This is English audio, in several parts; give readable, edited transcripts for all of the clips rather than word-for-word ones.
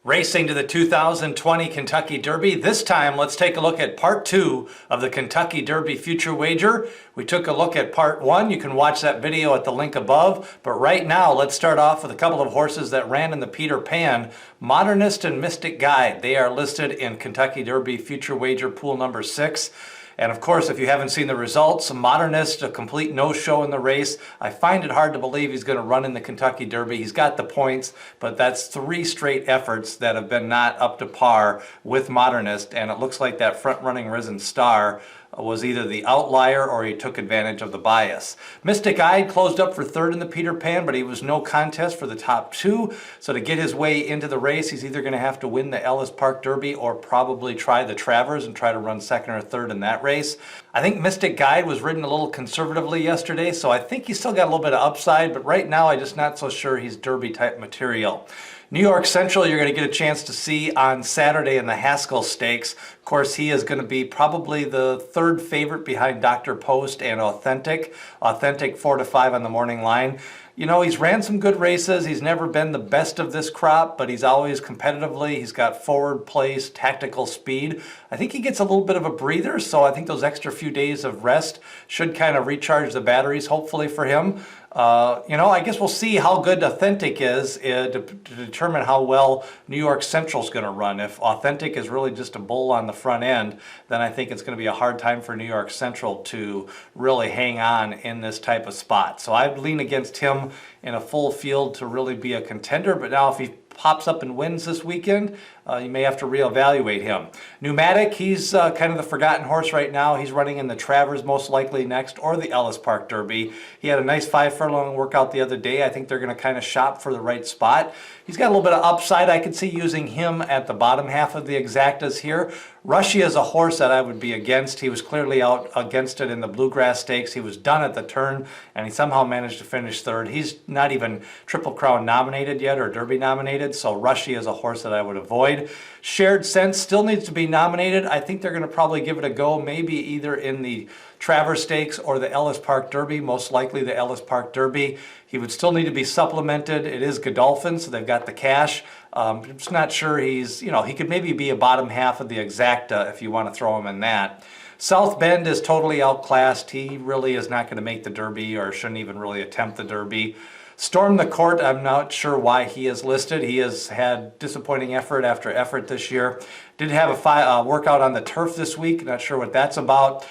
Racing to the 2020 Kentucky Derby. This time, let's take a look at part 2 of the Kentucky Derby Future Wager. We took a look at part 1. You can watch that video at the link above. But right now, let's start off with a couple of horses that ran in the Peter Pan. Modernist and Mystic Guide. They are listed in Kentucky Derby Future Wager pool number 6. And of course, if you haven't seen the results, Modernist, a complete no-show in the race. I find it hard to believe he's going to run in the Kentucky Derby. He's got the points, but that's 3 straight efforts that have been not up to par with Modernist. And it looks like that front-running Risen Star was either the outlier or he took advantage of the bias. Mystic Guide closed up for 3rd in the Peter Pan, but he was no contest for the top 2. So to get his way into the race, he's either going to have to win the Ellis Park Derby or probably try the Travers and try to run 2nd or 3rd in that race. I think Mystic Guide was ridden a little conservatively yesterday, so I think he's still got a little bit of upside, but right now I'm just not so sure he's Derby type material. New York Central, you're going to get a chance to see on Saturday in the Haskell Stakes. Of course, he is going to be probably the 3rd favorite behind Dr. Post and Authentic. Authentic 4 to 5 on the morning line. You know, he's ran some good races. He's never been the best of this crop, but he's always competitively. He's got forward place, tactical speed. I think he gets a little bit of a breather, so I think those extra few days of rest should kind of recharge the batteries, hopefully, for him. You know, I guess we'll see how good Authentic is to determine how well New York Central's going to run. If Authentic is really just a bull on the front end, then I think it's going to be a hard time for New York Central to really hang on in this type of spot. So I'd lean against him in a full field to really be a contender. But now if he pops up and wins this weekend, you may have to reevaluate him. Pneumatic, he's kind of the forgotten horse right now. He's running in the Travers most likely next, or the Ellis Park Derby. He had a nice 5-furlong workout the other day. I think they're going to kind of shop for the right spot. He's got a little bit of upside. I could see using him at the bottom half of the exactas here. Rushy is a horse that I would be against. He was clearly out against it in the Bluegrass Stakes. He was done at the turn, and he somehow managed to finish 3rd. He's not even Triple Crown nominated yet, or Derby nominated, so Rushy is a horse that I would avoid. Shared Sense still needs to be nominated. I think they're going to probably give it a go, maybe either in the Travers Stakes or the Ellis Park Derby, most likely the Ellis Park Derby. He would still need to be supplemented. It is Godolphin, so they've got the cash. I'm just not sure he's, you know, he could maybe be a bottom half of the exacta if you want to throw him in that. South Bend is totally outclassed. He really is not going to make the Derby, or shouldn't even really attempt the Derby. Storm the Court, I'm not sure why he is listed. He has had disappointing effort after effort this year. Did have a workout on the turf this week. Not sure what that's about.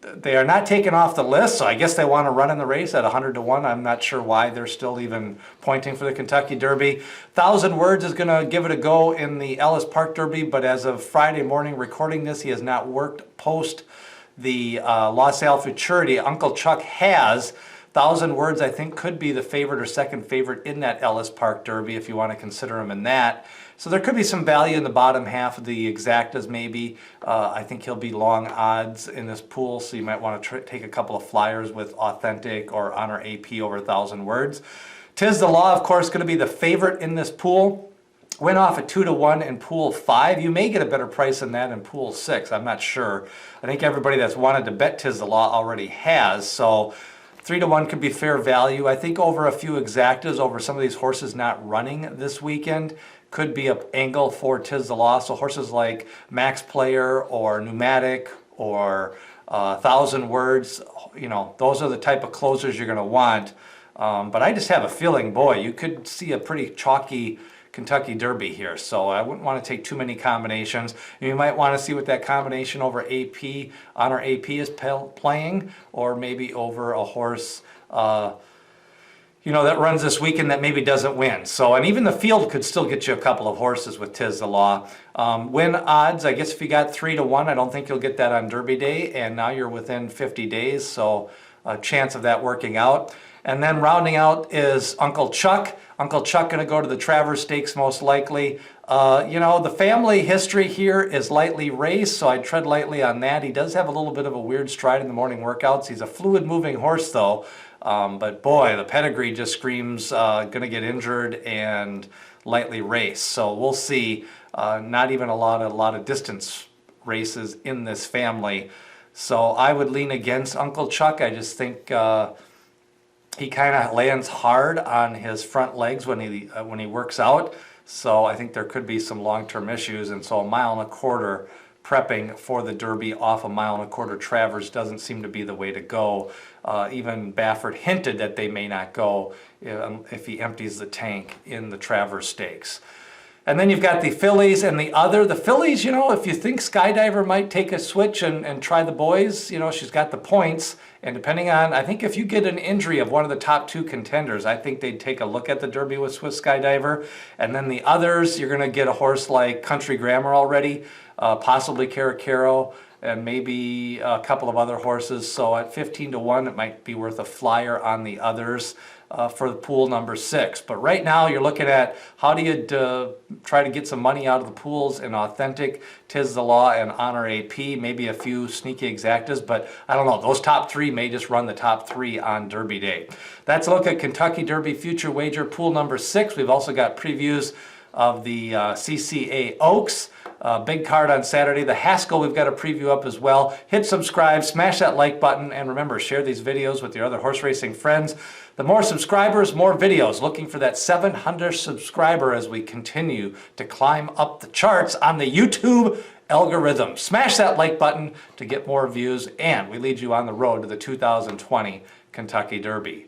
They are not taken off the list, so I guess they want to run in the race at 100 to 1. I'm not sure why they're still even pointing for the Kentucky Derby. 1,000 Words is going to give it a go in the Ellis Park Derby, but as of Friday morning recording this, he has not worked post the LaSalle Futurity. Uncle Chuck has. 1,000 Words, I think, could be the favorite or 2nd favorite in that Ellis Park Derby if you want to consider him in that. So there could be some value in the bottom half of the exactas maybe. I think he'll be long odds in this pool, so you might want to take a couple of flyers with Authentic or Honor AP over 1,000 Words. Tis the Law, of course, going to be the favorite in this pool. Went off at 2 to 1 in pool 5. You may get a better price than that in pool 6. I'm not sure. I think everybody that's wanted to bet Tis the Law already has. So 3 to 1 could be fair value. I think over a few exactas, over some of these horses not running this weekend, could be an angle for Tis the Law. So horses like Max Player or Pneumatic or 1,000 Words, you know, those are the type of closers you're going to want. But I just have a feeling, boy, you could see a pretty chalky Kentucky Derby here, so I wouldn't want to take too many combinations. You might want to see what that combination over AP, Honor AP is playing, or maybe over a horse, you know, that runs this weekend that maybe doesn't win. So, and even the field could still get you a couple of horses with Tis the Law. Win odds, I guess if you got 3 to 1, I don't think you'll get that on Derby Day, and now you're within 50 days, so a chance of that working out. And then rounding out is Uncle Chuck. Uncle Chuck going to go to the Travers Stakes most likely. You know, the family history here is lightly raced, so I tread lightly on that. He does have a little bit of a weird stride in the morning workouts. He's a fluid-moving horse, though. But boy, the pedigree just screams going to get injured and lightly raced. So we'll see. Not even a lot of distance races in this family. So I would lean against Uncle Chuck. I just think he kind of lands hard on his front legs when he works out. So I think there could be some long-term issues, and so 1.25 miles prepping for the Derby off 1.25 miles Travers doesn't seem to be the way to go. Even Baffert hinted that they may not go if he empties the tank in the Travers Stakes. And then you've got the fillies and the other. The fillies, you know, if you think Skydiver might take a switch and try the boys, you know, she's got the points. And depending on, I think if you get an injury of one of the top 2 contenders, I think they'd take a look at the Derby with Swiss Skydiver. And then the others, you're going to get a horse like Country Grammar already, possibly Caracaro, and maybe a couple of other horses. So at 15-1, it might be worth a flyer on the others for the pool number 6. But right now you're looking at how do you try to get some money out of the pools in Authentic, Tis the Law, and Honor AP, maybe a few sneaky exactas, but I don't know. Those top 3 may just run the top 3 on Derby Day. That's a look at Kentucky Derby Future Wager pool number 6. We've also got previews of the CCA Oaks. Big card on Saturday. The Haskell, we've got a preview up as well. Hit subscribe, smash that like button, and remember, share these videos with your other horse racing friends. The more subscribers, more videos. Looking for that 700 subscriber as we continue to climb up the charts on the YouTube algorithm. Smash that like button to get more views, and we lead you on the road to the 2020 Kentucky Derby.